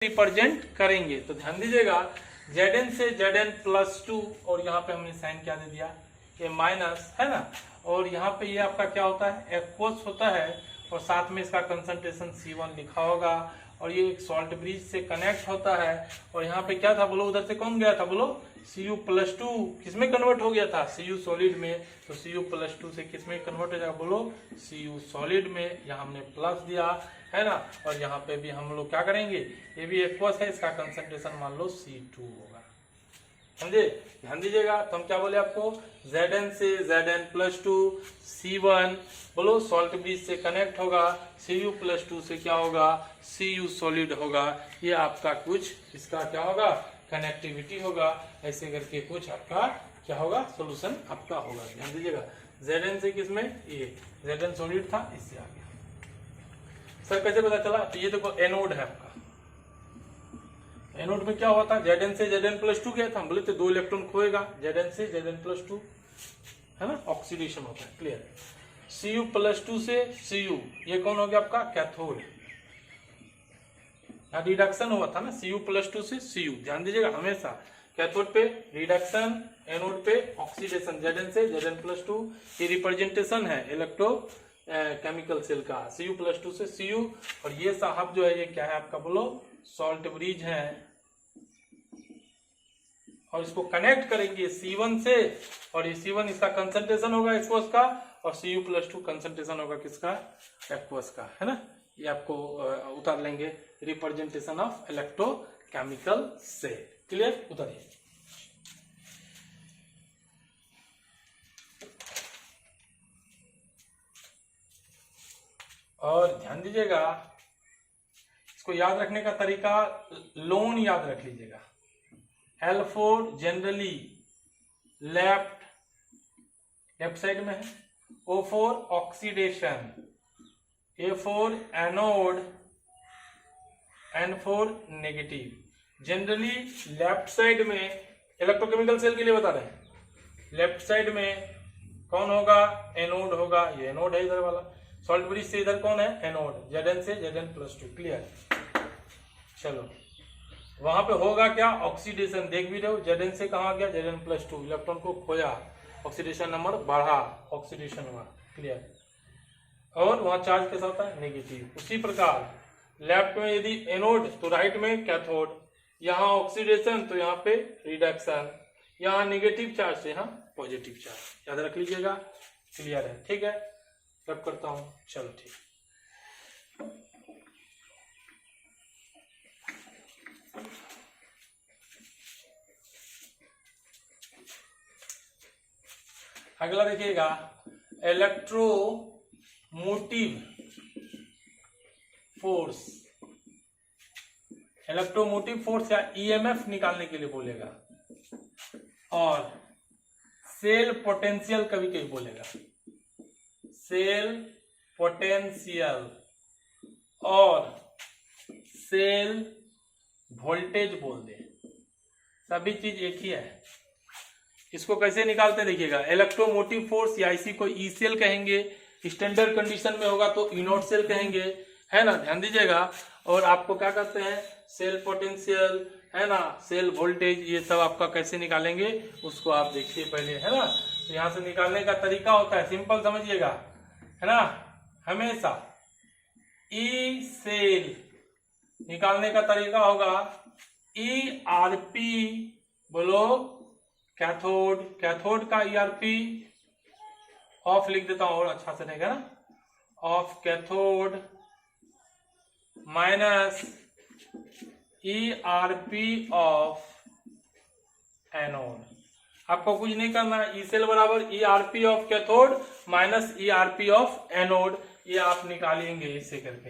Represent करेंगे। तो ध्यान दीजिएगा Zn से Zn+2 और यहाँ पे हमने साइन क्या दे दिया, ये माइनस है ना, और यहाँ पे ये आपका क्या होता है, एक्वस होता है, और साथ में इसका कंसंट्रेशन C1 लिखा होगा, और ये एक सॉल्ट ब्रिज से कनेक्ट होता है। और यहाँ पे क्या था बोलो, उधर से कौन गया था बोलो, Cu+2 किसमें कन्वर्ट हो गया था, Cu सॉलिड में। तो Cu+2 से किसमें कन्वर्ट हो जाएगा बोलो, Cu सॉलिड में। यहाँ हमने प्लस दिया है ना, और यहाँ पे भी हम लोग क्या करेंगे, ये भी एक्वस है, इसका कंसंट्रेशन मान लो C2 होगा, समझे। ध्यान दीजिएगा, तो हम क्या बोले आपको, Zn से Zn+2 C1 बोलो सॉल्ट ब्रिज से कनेक्ट होगा, Cu+2 से क्या होगा, Cu सॉलिड होगा। ये आपका कुछ इसका क्या होगा, कनेक्टिविटी होगा। ऐसे करके कुछ आपका क्या होगा, सोल्यूशन आपका होगा। ध्यान दीजिएगा, Zn से किसमें, ये Zn सॉलिड था, इससे आ गया। सर कैसे पता चला, तो ये देखो एनोड है आपका, एनोड में क्या हुआ था, Zn से Zn+2 गया था, हम बोले तो 2 इलेक्ट्रॉन खोएगा, Zn से Zn+2 है ना, ऑक्सीडेशन होता है, क्लियर। Cu+2 से Cu, ये कौन हो गया आपका, कैथोड, रिडक्शन हुआ था ना, Cu+2 से Cu। ध्यान दीजिएगा हमेशा, कैथोड पे रिडक्शन, एनोड पे ऑक्सीडेशन। Zn से Zn+2 ये रिप्रेजेंटेशन है इलेक्ट्रो केमिकल सेल का, Cu+2 से Cu। और ये साहब जो है ये क्या है आपका बोलो, सॉल्ट ब्रिज है, और इसको कनेक्ट करेंगे C1 से, और ये C1 इसका कंसंट्रेशन होगा एक्वस का, और Cu+2 कंसंट्रेशन होगा किसका, एक्वस का, है ना। ये आपको उतार लेंगे, representation of electrochemical cell, clear, उतारिए। और ध्यान दीजिएगा, इसको याद रखने का तरीका, लोन याद रख लीजिएगा। L4 जनरली लेफ्ट साइड में है, O4 oxidation, A4 anode, N4 negative. Generally left side में, इलेक्ट्रोकेमिकल सेल के लिए बता रहे हैं, लेफ्ट साइड में कौन होगा, एनोड होगा, ये एनोड है इधर वाला, सॉल्ट ब्रिज से इधर कौन है, एनोड, Zn से Zn+2, क्लियर। चलो वहां पे होगा क्या, ऑक्सीडेशन, देख भी रहे हो, Zn से कहा गया Zn+2, इलेक्ट्रॉन को खोया, ऑक्सीडेशन नंबर बढ़ा, ऑक्सीडेशन हुआ, क्लियर। और वहां चार्ज कैसा होता है, नेगेटिव। उसी प्रकार लेफ्ट में यदि एनोड तो राइट में कैथोड, यहाँ ऑक्सीडेशन तो यहाँ पे रिडक्शन, यहाँ नेगेटिव चार्ज तो यहाँ पॉजिटिव चार्ज, याद रख लीजिएगा, क्लियर है, ठीक है। रब करता हूं, चलो ठीक। अगला देखिएगा, इलेक्ट्रोमोटिव फोर्स, इलेक्ट्रोमोटिव फोर्स या ईएमएफ निकालने के लिए बोलेगा, और सेल पोटेंशियल कभी कभी बोलेगा, सेल पोटेंशियल और सेल वोल्टेज बोल दे, सभी चीज एक ही है। इसको कैसे निकालते देखिएगा, इलेक्ट्रोमोटिव फोर्स या इसी को ई सेल कहेंगे, स्टैंडर्ड कंडीशन में होगा तो ई नॉट सेल कहेंगे, है ना, ध्यान दीजिएगा। और आपको क्या कहते हैं, सेल पोटेंशियल, है ना, सेल वोल्टेज, ये सब आपका कैसे निकालेंगे उसको आप देखिए पहले, है ना। तो यहाँ से निकालने का तरीका होता है, सिंपल समझिएगा, है ना, हमेशा ई सेल निकालने का तरीका होगा, ERP बोलो, कैथोड, कैथोड का ERP ऑफ लिख देता हूं और अच्छा से रहेगा ना, of cathode minus ERP of anode. आपको कुछ नहीं करना, ई सेल बराबर ERP of cathode minus ERP of anode, ये आप निकालेंगे इससे करके,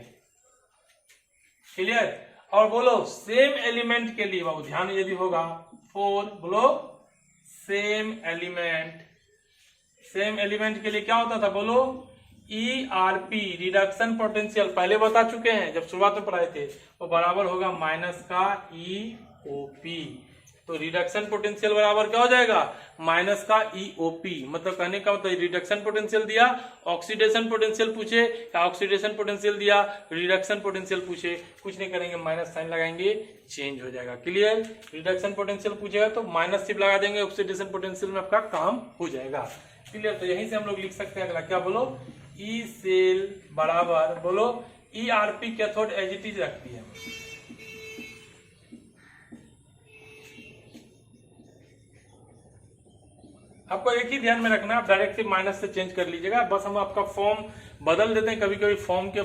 क्लियर। और बोलो सेम एलिमेंट के लिए बाबू ध्यान यदि होगा, 4 बोलो, सेम एलिमेंट, सेम एलिमेंट के लिए क्या होता था बोलो, ERP रिडक्शन पोटेंशियल, पहले बता चुके हैं जब शुरुआत में पढ़ाए थे, वो बराबर होगा माइनस का EOP। तो रिडक्शन पोटेंशियल बराबर क्या हो जाएगा, माइनस का ईओपी। मतलब कहने का मतलब रिडक्शन पोटेंशियल दिया, ऑक्सीडेशन पोटेंशियल पूछे या ऑक्सीडेशन पोटेंशियल दिया, रिडक्शन पोटेंशियल पूछे, कुछ नहीं करेंगे, माइनस साइन लगाएंगे, चेंज हो जाएगा। क्लियर। रिडक्शन पोटेंशियल पूछेगा तो माइनस सिर्फ लगा देंगे, ऑक्सीडेशन पोटेंशियल में आपका काम हो जाएगा। क्लियर। तो यहीं से हम लोग लिख सकते हैं अगला, क्या बोलो, ई सेल बराबर बोलो ERP cathode as it is रख दिया। आपको एक ही ध्यान में रखना, आप डायरेक्ट से माइनस से चेंज कर लीजिएगा, बस हम आपका फॉर्म बदल देते हैं, कभी कभी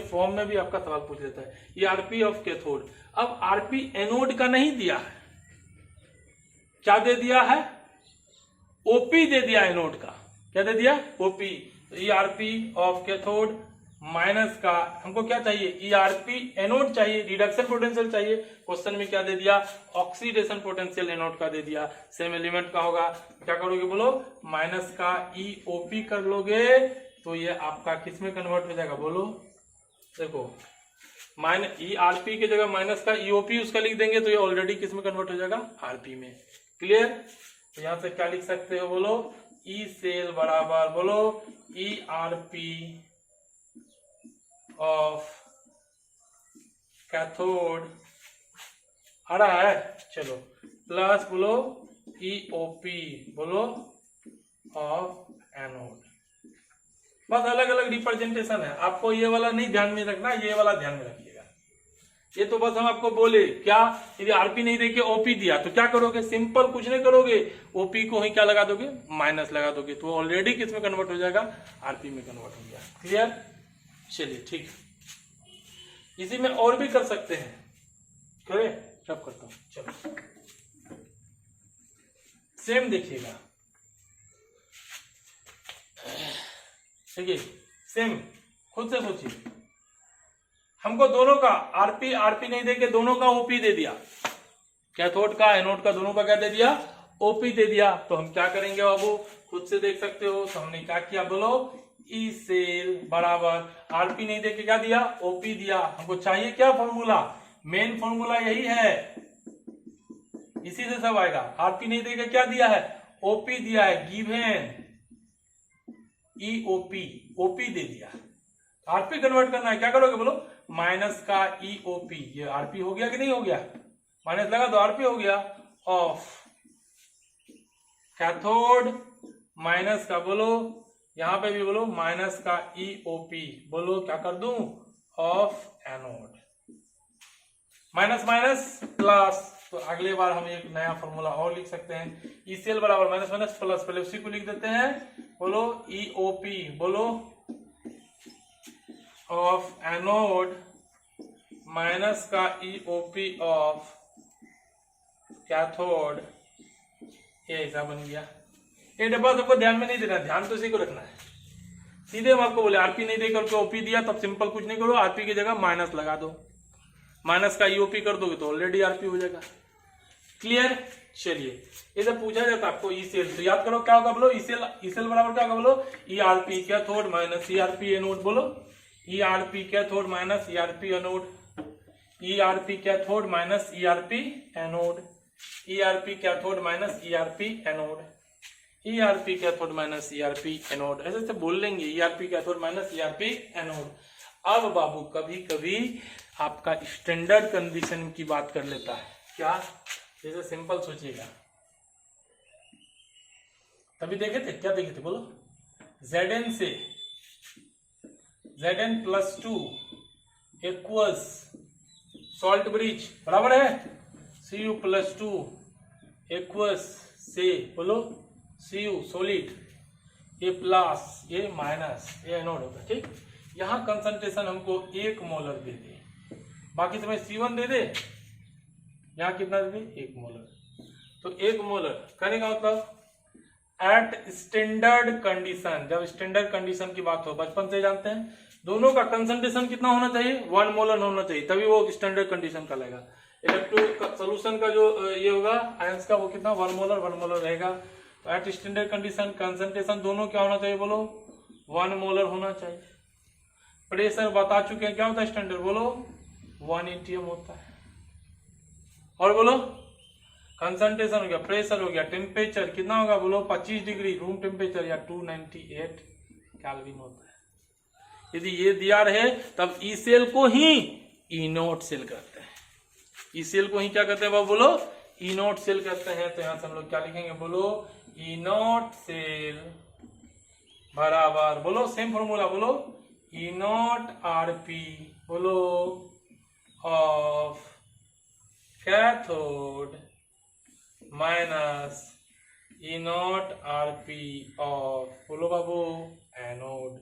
फॉर्म में भी आपका सवाल पूछ लेता है। ये आरपी ऑफ कैथोड, अब आरपी एनोड का नहीं दिया है, क्या दे दिया है, ओपी दे दिया एनोड का। क्या दे दिया, ओपी। तो ई आरपी ऑफ कैथोड माइनस का हमको क्या चाहिए, ई आरपी एनोड चाहिए, रिडक्शन पोटेंशियल चाहिए। क्वेश्चन में क्या दे दिया, ऑक्सीडेशन पोटेंशियल एनोड का दे दिया। सेम एलिमेंट का होगा, क्या करोगे बोलो, माइनस का ई ओपी कर लोगे तो ये आपका किस में कन्वर्ट हो जाएगा बोलो, देखो माइनस ई आरपी की जगह माइनस का ईओपी उसका लिख देंगे तो ये ऑलरेडी किस में कन्वर्ट हो जाएगा, आरपी में। क्लियर। तो यहां से क्या लिख सकते हो बोलो, ई सेल बराबर बोलो ई आरपी ऑफ कैथोड आ रहा है, चलो प्लस बोलो ईओपी बोलो ऑफ एनोड। बस अलग अलग रिप्रेजेंटेशन है, आपको ये वाला नहीं ध्यान में रखना, ये वाला ध्यान में रखिएगा। ये तो बस हम आपको बोले क्या, यदि आरपी नहीं देके ओपी दिया तो क्या करोगे, सिंपल कुछ नहीं करोगे, ओपी को ही क्या लगा दोगे, माइनस लगा दोगे, तो ऑलरेडी किस में कन्वर्ट हो जाएगा, आरपी में कन्वर्ट हो गया। क्लियर। चलिए ठीक, इसी में और भी कर सकते हैं, करे सब करता हूं। चलो सेम देखिएगा, देखिए सेम, खुद से सोचिए, हमको दोनों का आरपी नहीं देके दोनों का ओपी दे दिया, कैथोड का एनोड का दोनों का क्या दे दिया, ओपी दे दिया। तो हम क्या करेंगे बाबू, खुद से देख सकते हो। तो हमने क्या किया बोलो, ई सेल बराबर आरपी नहीं देके क्या दिया, ओपी दिया। हमको चाहिए क्या फॉर्मूला, मेन फॉर्मूला यही है, इसी से सब आएगा। आरपी नहीं देके क्या दिया है, ओपी दिया है, गिवन ईओपी, ओपी दे दिया। आरपी कन्वर्ट करना है, क्या करोगे बोलो, माइनस का ईओपी, ये आरपी हो गया कि नहीं हो गया, माइनस लगा तो आरपी हो गया, ऑफ कैथोड माइनस का बोलो, यहां पे भी बोलो माइनस का ईओपी, बोलो क्या कर दूं, of anode. Minus minus plus, तो अगले बार हम एक नया फॉर्मूला और लिख सकते हैं, ई सेल बराबर माइनस माइनस प्लस, पहले उसी को लिख देते हैं, बोलो ईओपी बोलो ऑफ एनोड माइनस का ईओपी ऑफ कैथोड, ये ऐसा बन गया। ये डब्बा सबको ध्यान में नहीं देना, ध्यान तो इसी को रखना है। सीधे हम आपको बोले आरपी नहीं देकर के ओपी दिया, तब सिंपल कुछ नहीं करो, आरपी की जगह माइनस लगा दो, माइनस का ईओपी कर दोगे तो ऑलरेडी आरपी हो जाएगा। क्लियर। चलिए इधर पूछा जाता आपको ई सेल, तो याद करो क्या होगा बोलो, ई सेल बराबर क्या होगा बोलो, E RP cathode minus E RP anode, बोलो E RP cathode minus E RP anode, E RP cathode minus E RP anode, E RP cathode minus E RP anode, E RP cathode minus E RP anode, ऐसे बोल लेंगे E RP cathode minus E RP anode. अब बाबू कभी कभी आपका standard condition की बात कर लेता है, क्या, जैसे सिंपल सोचिएगा, तभी देखे थे, क्या देखे थे बोलो, Zn से Zn+2 इक्वल्स सॉल्ट ब्रिज बराबर है Cu+2 इक्वल्स से बोलो Cu सॉलिड, ये प्लस ये माइनस, ये एनोड होगा। ठीक, यहाँ कंसंट्रेशन हमको 1 मोलर दे दे, बाकी समय C1 दे दे, यहाँ कितना दे दे 1 मोलर, तो 1 मोलर कहने का मतलब एट स्टैंडर्ड कंडीशन, जब स्टैंडर्ड कंडीशन की बात हो, बचपन से जानते हैं दोनों का कंसंट्रेशन कितना होना चाहिए, 1 मोलर होना चाहिए, तभी वो स्टैंडर्ड कंडीशन कहलाएगा। इलेक्ट्रो सोल्यूशन का जो ये होगा आयंस का, वो कितना 1 मोलर रहेगा। तो एट स्टैंडर्ड कंडीशन कंसंट्रेशन दोनों क्या होना चाहिए बोलो, 1 मोलर होना चाहिए। प्रेशर बता चुके हैं क्या होता है स्टैंडर्ड, बोलो 1 atm होता है। और बोलो कंसंट्रेशन हो गया, प्रेशर हो गया, टेम्परेचर कितना होगा बोलो 25 डिग्री रूम टेम्परेचर या 298 केल्विन होता है। यदि ये दिया रहे तब ई सेल को ही ई नॉट सेल कहते हैं। ई सेल को ही क्या कहते हैं बाबू बोलो, ई नॉट सेल कहते हैं। तो यहां से हम लोग क्या लिखेंगे बोलो, ई नॉट सेल बराबर बोलो सेम फॉर्मूला बोलो, ई नॉट आरपी बोलो of cathode minus E naught RP of बोलो बाबू एनोड।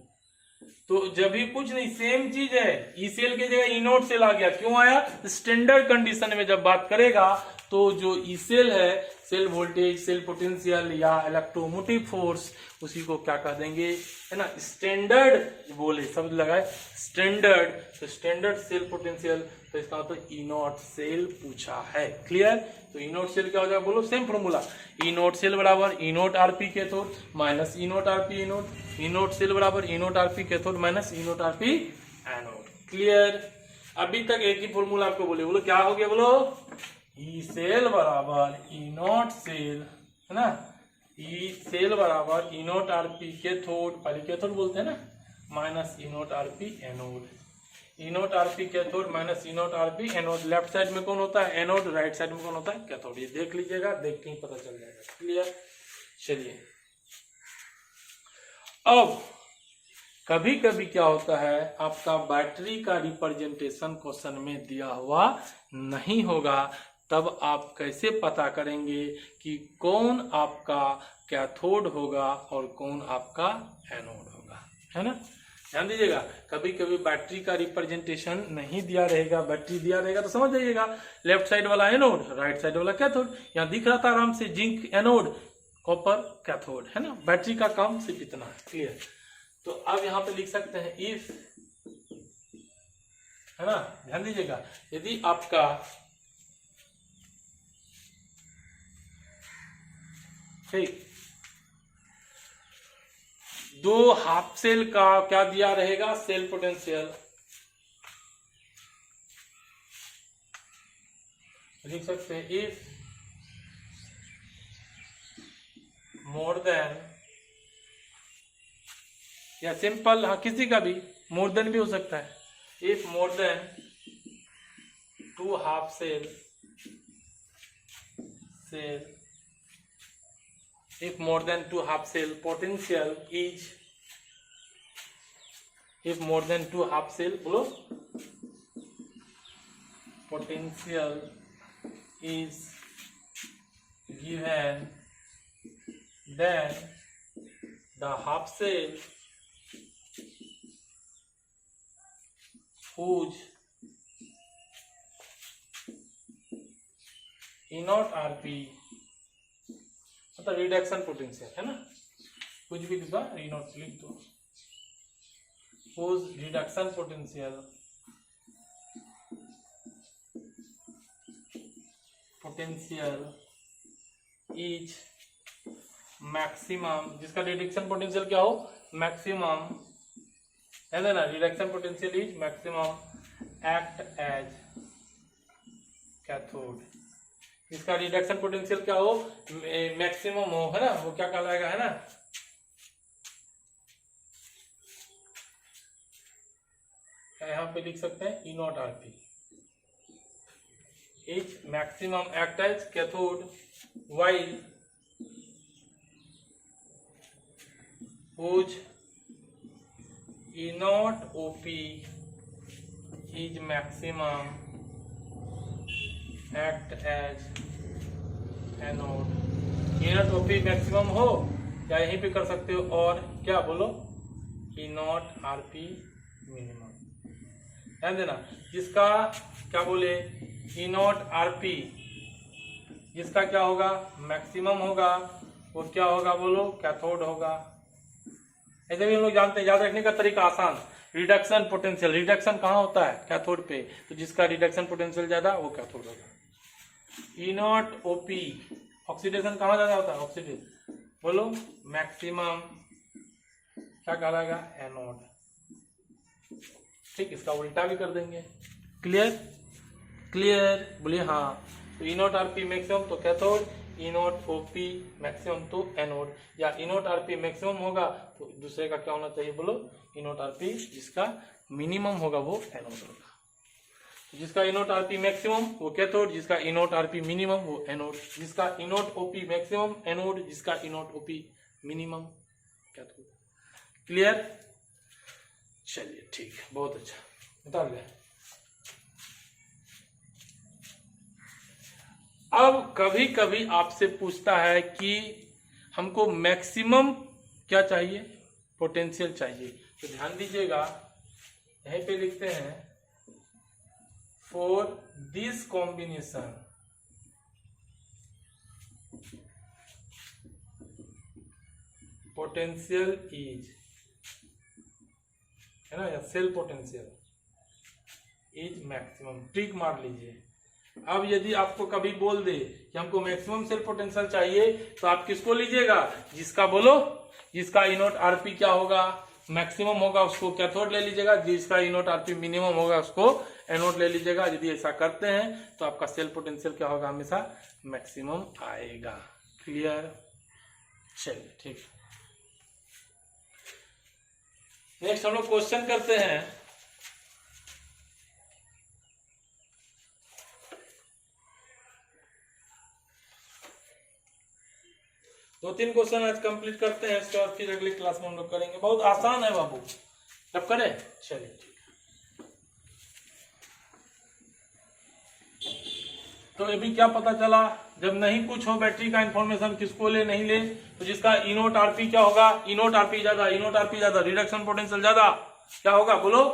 तो जब भी कुछ नहीं सेम चीज है, ई सेल की जगह ई नॉट सेल आ गया, क्यों आया, स्टैंडर्ड कंडीशन में जब बात करेगा तो जो ई सेल है, सेल वोल्टेज, सेल पोटेंशियल या इलेक्ट्रोमोटिव फोर्स, उसी को क्या कह देंगे, है ना, स्टैंडर्ड बोले शब्द लगाए स्टैंडर्ड, तो स्टैंडर्ड सेल पोटेंशियल, तो इसका मतलब ई नॉट सेल पूछा है। क्लियर। तो ई नॉट सेल क्या हो जाएगा बोलो same formula, E naught cell बराबर E naught RP cathode minus E naught RP anode, E naught cell बराबर E naught RP cathode minus E naught RP anode. Clear. अभी तक एक ही फॉर्मूला आपको बोले, बोलो क्या हो गया बोलो, ई सेल बराबर ई नॉट सेल, है ना, ई सेल बराबर ई नॉट आरपी कैथोड, पहले कैथोड बोलते हैं ना, minus E naught RP anode, E naught RP cathode minus E naught RP anode. Left side में कौन होता है एनोड, राइट साइड में कौन होता है कैथोड, ये देख लीजिएगा, देख के ही पता चल जाएगा। क्लियर। चलिए अब कभी कभी क्या होता है, आपका बैटरी का रिप्रेजेंटेशन क्वेश्चन में दिया हुआ नहीं होगा, तब आप कैसे पता करेंगे कि कौन आपका कैथोड होगा और कौन आपका एनोड होगा, है ना। ध्यान दीजिएगा, कभी कभी बैटरी का रिप्रेजेंटेशन नहीं दिया रहेगा, बैटरी दिया रहेगा तो समझ जाइएगा लेफ्ट साइड वाला एनोड, राइट साइड वाला कैथोड। यहाँ दिख रहा था आराम से जिंक एनोड, कॉपर कैथोड, है ना। बैटरी का काम सिर्फ इतना है। क्लियर। तो अब यहाँ पे लिख सकते हैं इफ, है ना, ध्यान दीजिएगा, यदि आपका ठीक दो हाफ सेल का क्या दिया रहेगा सेल पोटेंशियल, लिख सकते हैं इफ मोर देन, या सिंपल, हाँ किसी का भी मोर देन भी हो सकता है, if more than two half cell if more than two half cell potential is, if more than two half cell बोलो potential is given, then the half cell whose E naught RP मतलब reduction potential, है ना, कुछ भी लिखा ई not लिख दो, whose reduction potential is maximum, जिसका रिडक्शन पोटेंशियल क्या हो मैक्सिमम, है ना, reduction potential is maximum act as cathode, इसका रिडक्शन पोटेंशियल क्या हो मैक्सिमम हो, है ना, वो क्या कहलाएगा, है ना, यहां पे लिख सकते हैं E naught RP is maximum act as cathode while whose E naught OP is maximum act as anode. E naught OP maximum हो या यहीं पे कर सकते हो, और क्या बोलो E naught RP मिनिमम। ध्यान देना, जिसका क्या बोले E naught RP, जिसका क्या होगा मैक्सिमम होगा, वो क्या होगा बोलो कैथोड होगा। ऐसे भी हम लोग जानते हैं, याद रखने का तरीका आसान, रिडक्शन पोटेंशियल, रिडक्शन कहाँ होता है कैथोड पे, तो जिसका रिडक्शन पोटेंशियल ज्यादा वो कैथोड होगा। ई नॉट ओपी ऑक्सीडेशन कहाँ ज्यादा होता है ऑक्सीडेशन, बोलो मैक्सिमम क्या कहलाएगा एनोड। ठीक, इसका उल्टा भी कर देंगे। क्लियर, क्लियर बोलिए हाँ। तो ई नॉट आरपी मैक्सिमम तो कैथोड, ई नॉट ओपी मैक्सिमम तो एनोड, या ई नॉट आरपी मैक्सिमम होगा तो दूसरे का क्या होना चाहिए बोलो, ई नॉट आरपी जिसका मिनिमम होगा वो एनोड होगा। जिसका ई नॉट आरपी मैक्सिमम वो कैथोड, जिसका ई नॉट आरपी मिनिमम वो एनोड, जिसका E naught OP maximum anode, जिसका E naught OP minimum cathode. Clear? चलिए ठीक है, बहुत अच्छा, बता गया। अब कभी कभी आपसे पूछता है कि हमको मैक्सिमम क्या चाहिए, पोटेंशियल चाहिए, तो ध्यान दीजिएगा यहीं पे लिखते हैं for this combination potential is, है ना, या सेल पोटेंशियल इज मैक्सिमम, टिक मार लीजिए। अब यदि आपको कभी बोल दे कि हमको मैक्सिमम सेल पोटेंशियल चाहिए तो आप किसको लीजिएगा, जिसका बोलो, जिसका ई नॉट आरपी क्या होगा, मैक्सिमम होगा, उसको कैथोड ले लीजिएगा, जिसका ई नॉट आरपी मिनिमम होगा उसको एनोड ले लीजिएगा। यदि ऐसा करते हैं तो आपका सेल पोटेंशियल क्या होगा, हमेशा मैक्सिमम आएगा। क्लियर? चलिए ठीक। नेक्स्ट हम लोग क्वेश्चन करते हैं। दो तीन क्वेश्चन आज कंप्लीट करते हैं, इसके बाद फिर अगली क्लास में हम लोग करेंगे। बहुत आसान है बाबू, जब करें। चलिए ठीक है। तो अभी क्या पता चला, जब नहीं कुछ हो बैटरी का इंफॉर्मेशन, किसको ले नहीं ले, तो जिसका ई नॉट आरपी क्या होगा, ई नॉट आरपी ज्यादा, ई नॉट आरपी ज्यादा, रिडक्शन पोटेंशियल ज्यादा, क्या होगा बोलो,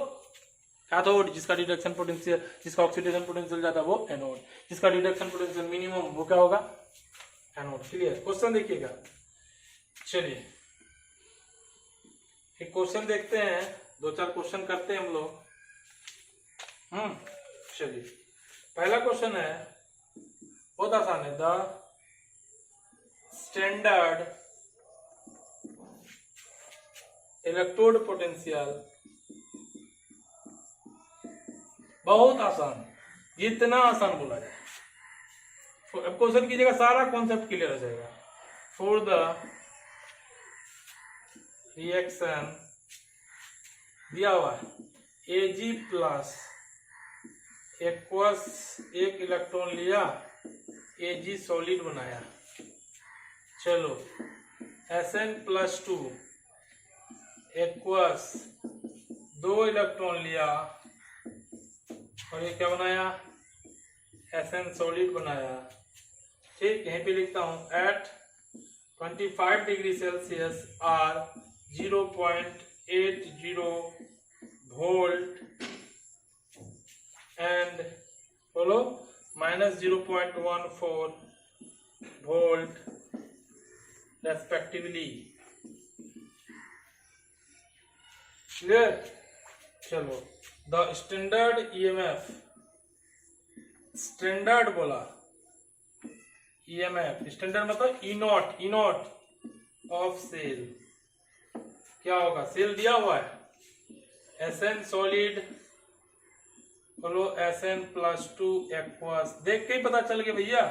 कैथोड। जिसका रिडक्शन पोटेंशियल, जिसका ऑक्सीडेशन पोटेंशियल ज्यादा वो एनोड, जिसका रिडक्शन पोटेंशियल मिनिमम वो क्या होगा, एनोड। क्लियर? क्वेश्चन देखिएगा। चलिए एक क्वेश्चन देखते हैं, दो चार क्वेश्चन करते हैं हम लोग। चलिए पहला क्वेश्चन है, बहुत आसान है। द स्टैंडर्ड इलेक्ट्रोड पोटेंशियल, बहुत आसान, जितना आसान बोला जाए। अब क्वेश्चन कीजिएगा, सारा कॉन्सेप्ट क्लियर हो जाएगा। फॉर द रिएक्शन दिया हुआ है Ag प्लस एक्वस, एक इलेक्ट्रॉन लिया, Ag सॉलिड बनाया। चलो Sn प्लस 2 एक्वस, दो इलेक्ट्रॉन लिया और ये क्या बनाया, Sn सॉलिड बनाया। ठीक, यहीं पे लिखता हूं at 25 degree Celsius are 0.80 volt and बोलो -0.14 वोल्ट रेस्पेक्टिवली। क्लियर? चलो द स्टैंडर्ड ईएमएफ, स्टैंडर्ड बोला, ईएमएफ स्टैंडर्ड मतलब ई नॉट ऑफ सेल क्या होगा, सेल दिया हुआ है Sn सॉलिड, बोलो Sn प्लस 2 एक्वस। देख के ही पता चल गया भैया।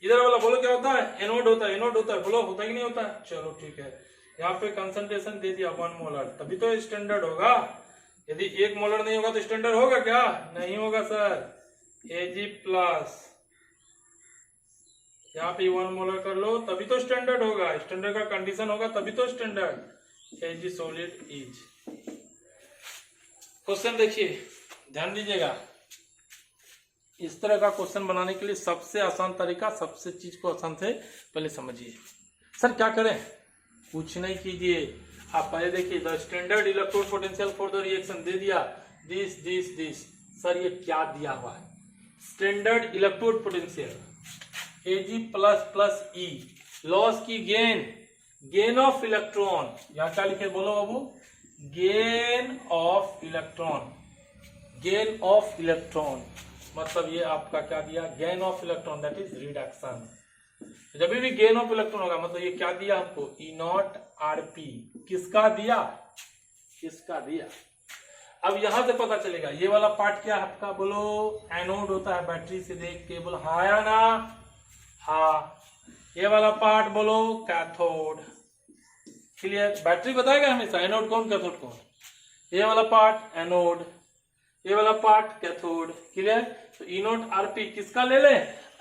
इधर वाला बोलो क्या होता है, एनोड होता है, एनोड होता है, बोलो होता है कि नहीं होता है। चलो ठीक है, यहाँ पे कंसंट्रेशन दे दिया 1 मोलर, तभी तो स्टैंडर्ड होगा। यदि 1 मोलर नहीं होगा तो स्टैंडर्ड होगा क्या, नहीं होगा सर। Ag प्लस यहाँ पे 1 मोलर कर लो तभी तो स्टैंडर्ड होगा, स्टैंडर्ड का कंडीशन होगा तभी तो standard. Ag solid is. Question देखिए, ध्यान दीजिएगा। इस तरह का क्वेश्चन बनाने के लिए सबसे आसान तरीका, सबसे चीज को आसान से पहले समझिए। सर क्या करें, कुछ नहीं कीजिए, आप पहले देखिए the standard electrode potential for the reaction दे दिया, दिस दिस दिस। सर ये क्या दिया हुआ है, standard electrode potential Ag plus plus E, loss की गेन, गेन ऑफ इलेक्ट्रॉन, यहां क्या लिखे बोलो बाबू, gain of electron, gain of electron मतलब ये आपका क्या दिया, gain of electron, that is reduction. जब भी गेन ऑफ इलेक्ट्रॉन होगा मतलब ये क्या दिया हमको, ई नॉट आरपी। किसका दिया, किसका दिया। अब यहां से पता चलेगा ये वाला पार्ट क्या है आपका, बोलो एनोड होता है, बैटरी से देख के बोलो हाँ या ना, हाँ। ये वाला पार्ट बोलो कैथोड। क्लियर, बैटरी बताएगा हमेशा एनोड कौन कैथोड कौन। ये वाला पार्ट एनोड, ये वाला पार्ट कैथोड। क्लियर, तो ई नोट आरपी किसका ले ले,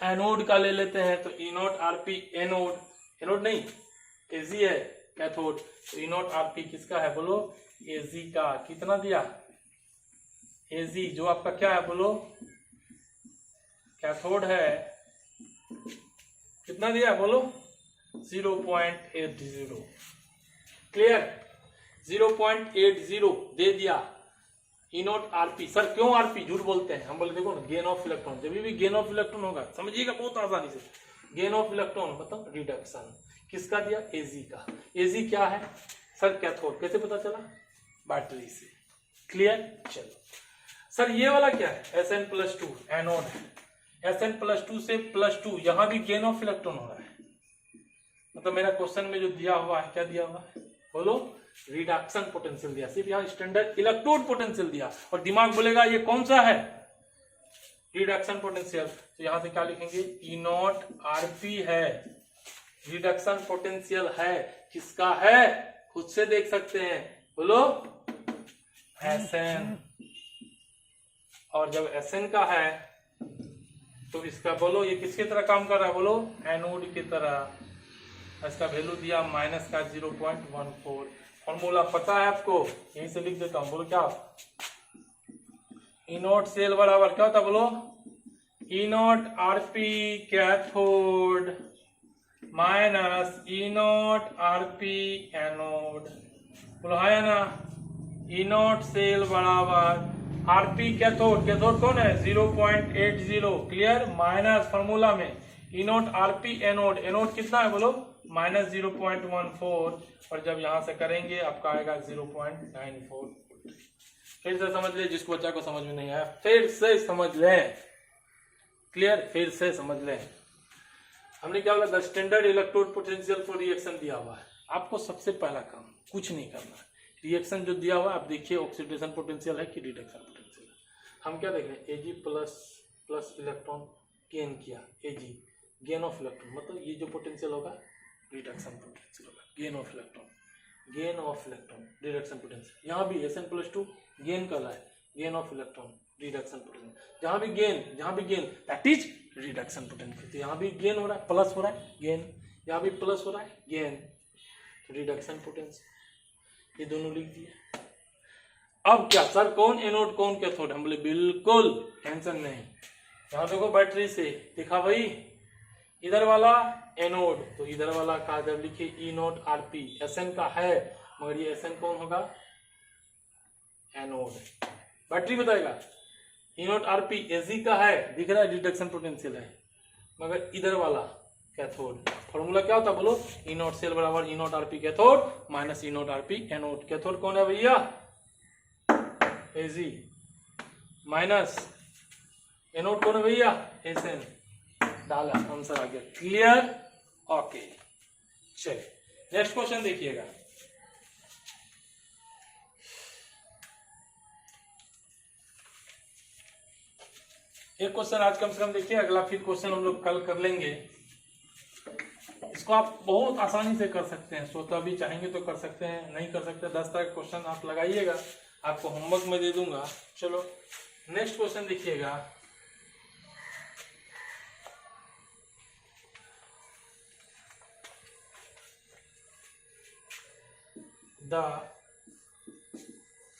एनोड का ले लेते हैं। तो ई नोट आरपी एनोड, एनोड नहीं एजी है कैथोड, तो ई नोट आरपी किसका है, बोलो एजी का। कितना दिया, एजी जो आपका क्या है, बोलो कैथोड है, कितना दिया बोलो 0.80। क्लियर, 0.80 दे दिया ई नोट आरपी। सर क्यों आरपी, झूठ बोलते हैं हम, बोले देखो ना गेन ऑफ इलेक्ट्रॉन, जब भी गेन ऑफ इलेक्ट्रॉन होगा समझिएगा बहुत आसानी से, गेन ऑफ इलेक्ट्रॉन मतलब रिडक्शन। किसका दिया, एजी का। एजी क्या है सर, कैथोड। कैसे पता चला, बैटरी से। क्लियर, चलो सर ये वाला क्या है, Sn+2 एनोड है, Sn+2 से +2, यहां भी गेन ऑफ इलेक्ट्रॉन हो रहा है। मतलब मेरा क्वेश्चन में जो दिया हुआ है, क्या दिया हुआ है बोलो, रिडक्शन पोटेंशियल दिया, सिर्फ यहाँ स्टैंडर्ड इलेक्ट्रोड पोटेंशियल दिया, और दिमाग बोलेगा ये कौन सा है, रिडक्शन पोटेंशियल। तो यहां से क्या लिखेंगे, ई नॉट आरपी है, रिडक्शन पोटेंशियल है, किसका है, खुद से देख सकते हैं, बोलो Sn। और जब Sn का है तो इसका बोलो ये किसकी तरह काम कर रहा है, बोलो एनोड की तरह। इसका वैल्यू दिया माइनस का 0.14। फॉर्मूला पता है आपको, यहीं से लिख देता हूं, बोलो क्या, ई नॉट सेल बराबर क्या होता है, बोलो E naught RP cathode minus E naught RP anode. बोलो हाँ या ना, ई नॉट सेल बराबर आरपी कैथोड, कैथोड कौन है 0.80। क्लियर, माइनस फॉर्मूला में E naught RP anode, anode कितना है बोलो माइनस 0.14, और जब यहां से करेंगे आपका आएगा 0.94। फिर से समझ ले, जिसको बच्चा को समझ में नहीं आया फिर से समझ ले। क्लियर, फिर से समझ ले। हमने क्या बोला, the standard electrode potential for reaction दिया हुआ है। आपको सबसे पहला काम कुछ नहीं करना, रिएक्शन जो दिया हुआ है आप देखिए ऑक्सीडेशन पोटेंशियल है कि रिडक्शन पोटेंशियल है। हम क्या देख रहे हैं, एजी प्लस इलेक्ट्रॉन गेन किया, एजी गेन ऑफ इलेक्ट्रॉन, मतलब ये जो पोटेंशियल होगा रिडक्शन पोटेंशियल होगा, gain of electron, gain of electron reduction potential. यहाँ भी Sn+2 गेन कर रहा है, gain of electron reduction potential, जहां भी gain that is reduction potential. तो यहाँ भी गेन हो रहा है, प्लस हो रहा है गेन, यहाँ भी प्लस हो रहा है गेन, रिडक्शन पोटेंशियल। ये दोनों लिख दिए। अब क्या सर, कौन एनोड कौन कैथोड, हम बोले बिल्कुल टेंशन नहीं। यहां देखो बैटरी से दिखा भाई, इधर वाला एनोड, तो इधर वाला का जब लिखे ई नोट आरपी, Sn का है मगर ये Sn कौन होगा, एनोड। बैटरी बताएगा ई नोट आरपी एजी का है, दिख रहा है रिडक्शन पोटेंशियल है, मगर इधर वाला कैथोड। फॉर्मूला क्या होता है बोलो, ई नॉट सेल बराबर E naught RP cathode minus E naught RP anode. Cathode कौन है भैया, एजी, माइनस एनोड कौन है भैया, Sn। डाला, आंसर आ गया। Clear, okay. चलिए नेक्स्ट क्वेश्चन देखिएगा। एक क्वेश्चन आज कम से कम देखिए, अगला फिर क्वेश्चन हम लोग कल कर लेंगे। इसको आप बहुत आसानी से कर सकते हैं, स्वतः भी चाहेंगे तो कर सकते हैं, नहीं कर सकते 10 तरह के क्वेश्चन आप लगाइएगा, आपको होमवर्क में दे दूंगा। चलो नेक्स्ट क्वेश्चन देखिएगा। The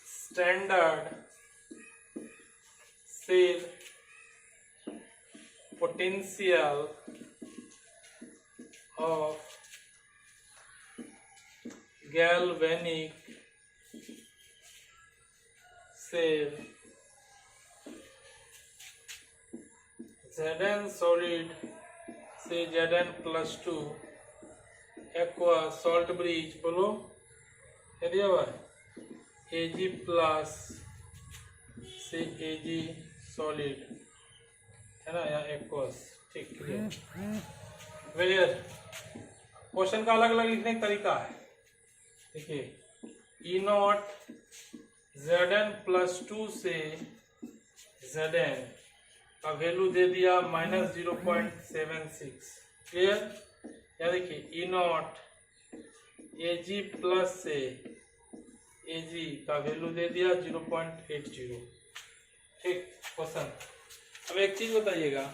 standard cell potential of galvanic cell Zn solid से Zn+2 aqua salt bridge, बोलो क्या दिया हुआ है, Ag प्लस से Ag सॉलिड है ना, यहाँ एक्वस। ठीक, क्लियर। क्वेश्चन का अलग अलग लिखने का तरीका है। देखिए ई नॉट Zn+2 से Zn का वैल्यू दे दिया -0.76। क्लियर? या देखिए E0 Ag प्लस से Ag का वैल्यू दे दिया 0.80। ठीक क्वेश्चन। अब एक चीज बताइएगा,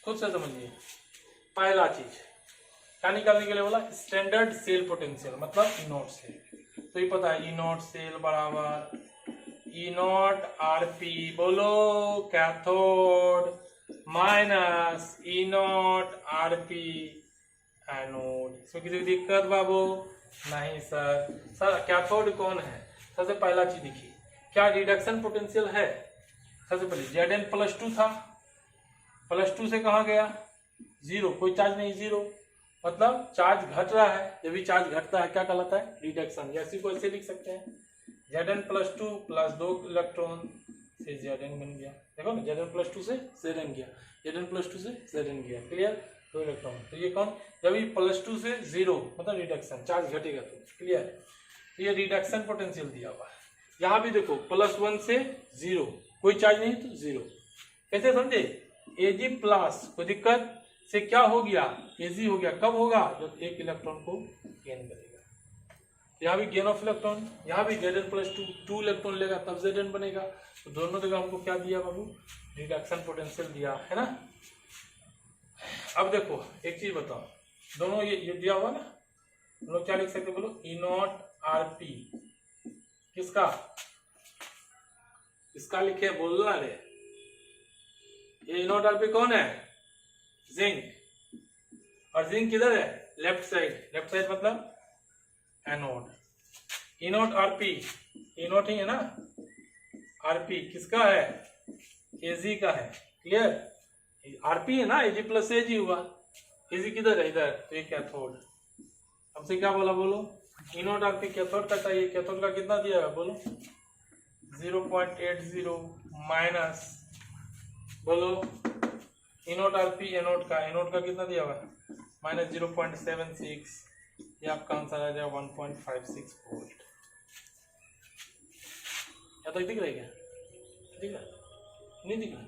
खुद से समझिए। पहला चीज क्या निकालने के लिए बोला? स्टैंडर्ड सेल पोटेंशियल, मतलब E0 से। तो ये पता है E0 सेल बराबर E0 Rp, बोलो cathode, minus E0 Rp anode. इसमें किसी दिक्कत बाबू? नहीं सर कैथोड कौन है? सबसे पहला चीज देखिए, क्या रिडक्शन पोटेंशियल है? सबसे पहले Zn+2 था, +2 से कहाँ गया? 0, कोई चार्ज नहीं, 0 मतलब चार्ज घट रहा है। जब भी चार्ज घटता है क्या कहलाता है? रिडक्शन। या इसी को ऐसे लिख सकते हैं, Zn+2 प्लस 2 इलेक्ट्रॉन से Zn बन गया। देखो ना, Zn+2 से Zn गया, Zn+2 से Zn गया। क्लियर? 2 इलेक्ट्रॉन। तो ये कौन? जब ये +2 से 0 मतलब रिडक्शन, चार्ज घटेगा तो। क्लियर? तो ये रिडक्शन पोटेंशियल दिया हुआ है। यहाँ भी देखो +1 से 0, कोई चार्ज नहीं तो 0। कैसे समझे? Ag प्लस, कोई दिक्कत से क्या हो गया? Ag हो गया। कब होगा? जब एक इलेक्ट्रॉन को गेन करेगा। यहाँ भी गेन ऑफ इलेक्ट्रॉन, यहाँ भी Zn+2 2 इलेक्ट्रॉन लेगा तब Zn बनेगा। तो दोनों जगह हमको क्या दिया बाबू? रिडक्शन पोटेंशियल दिया है ना। अब देखो एक चीज बताओ, दोनों ये दिया हुआ ना, हम लोग क्या लिख सकते? बोलो E0 Rp किसका? इसका लिखे, बोलना रे। ये E0 Rp कौन है? जिंक। और जिंक किधर है? Left side. लेफ्ट साइड मतलब एनोड। E0 Rp, E0 ही है ना, Rp किसका है? Ag का है। क्लियर? Rp है ना, Ag प्लस Ag हुआ। Ag किधर है? इधर। तो ये कैथोड। हमसे क्या बोला? बोलो E0 Rp कैथोड का चाहिए। कैथोड का कितना दिया है? बोलो 0.80 माइनस, बोलो E0 Rp एनोड का। एनोड का कितना दिया हुआ है? -0.76। ये आपका आंसर आ जाएगा 1.56 वोल्ट। या तक दिख रहा है क्या? दिख रहा? नहीं दिख रहा?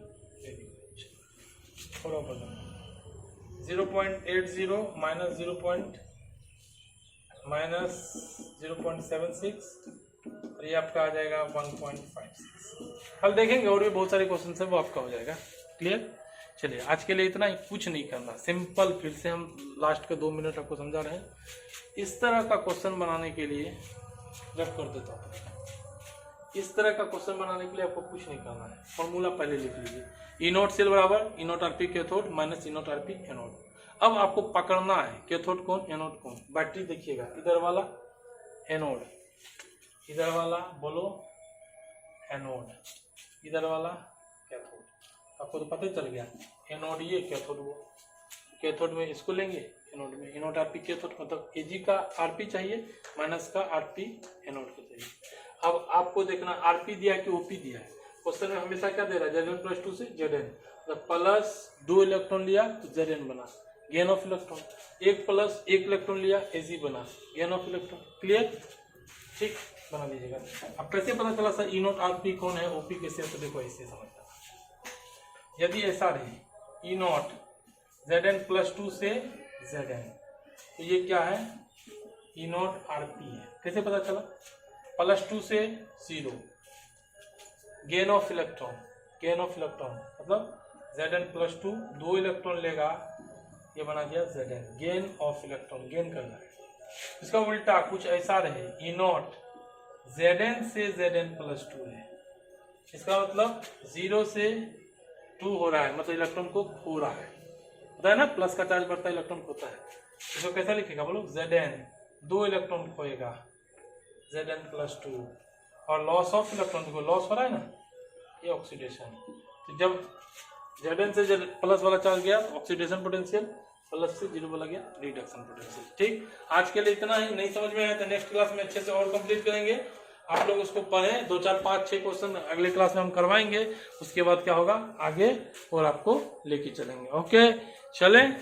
थोड़ा ऊपर 0.80 -0.76 और ये आपका आ जाएगा 1.56। कल देखेंगे और भी बहुत सारे क्वेश्चन है, वो आपका हो जाएगा। क्लियर? चलिए आज के लिए इतना ही, कुछ नहीं करना, सिंपल। फिर से हम लास्ट के 2 मिनट आपको समझा रहे हैं। इस तरह का क्वेश्चन बनाने के लिए रख कर देता हूँ। इस तरह का क्वेश्चन बनाने के लिए आपको कुछ नहीं करना है, फॉर्मूला पहले लिख लीजिए। E0 सेल बराबर E0 Rp cathode minus E0 Rp anode. अब आपको पकड़ना है कैथोड कौन, एनोड कौन। बैटरी देखिएगा, इधर वाला एनोड, इधर वाला बोलो एनोड, इधर वाला कैथोड। आपको तो पता ही चल गया, एनोड ये, कैथोड वो। कैथोड में इसको लेंगे, एनोड में E0 Rp कैथोड, मतलब Ag का Rp चाहिए, माइनस का Rp एनोड को चाहिए। अब आपको देखना Rp दिया है कि OP दिया है। क्वेश्चन में हमेशा क्या दे रहा है? Zn+2 से Zn, मतलब +2 इलेक्ट्रॉन लिया तो Zn बना, गेन ऑफ इलेक्ट्रॉन। 1 + 1 इलेक्ट्रॉन लिया, Ag बना, गेन ऑफ इलेक्ट्रॉन। क्लियर? ठीक, बना लीजिएगा। अब कैसे पता चला सर E0 Rp कौन है, OP कैसे? तो देखो ऐसे समझना। यदि ऐसा रहे E0 Zn+2 से Zn, तो ये क्या है? E0 Rp है। कैसे पता चला? +2 से 0, gain of electron, gain of electron मतलब Zn+2 2 इलेक्ट्रॉन लेगा, ये बना दिया Zn, gain of electron, gain करना है। इसका उल्टा कुछ ऐसा रहे E0 Zn से Zn+2 है, इसका मतलब 0 से 2 हो रहा है, मतलब इलेक्ट्रॉन को खो रहा है। पता है ना, प्लस का चार्ज बढ़ता है, इलेक्ट्रॉन खोता है। इसको कैसा लिखेगा? बोलो Zn 2 इलेक्ट्रॉन खोएगा, Zn+2, और लॉस ऑफ इलेक्ट्रॉन को, लॉस हो रहा है ना, ये ऑक्सीडेशन। तो जब Zn से प्लस वाला चार्ज गया तो ऑक्सीडेशन पोटेंशियल, प्लस से 0 वाला गया रिडक्शन पोटेंशियल। ठीक, आज के लिए इतना ही। नहीं समझ में आया तो नेक्स्ट क्लास में अच्छे से और कंप्लीट करेंगे। आप लोग उसको पढ़ें, 2 4 5 6 क्वेश्चन अगले क्लास में हम करवाएंगे। उसके बाद क्या होगा आगे और आपको लेके चलेंगे। ओके, चलें।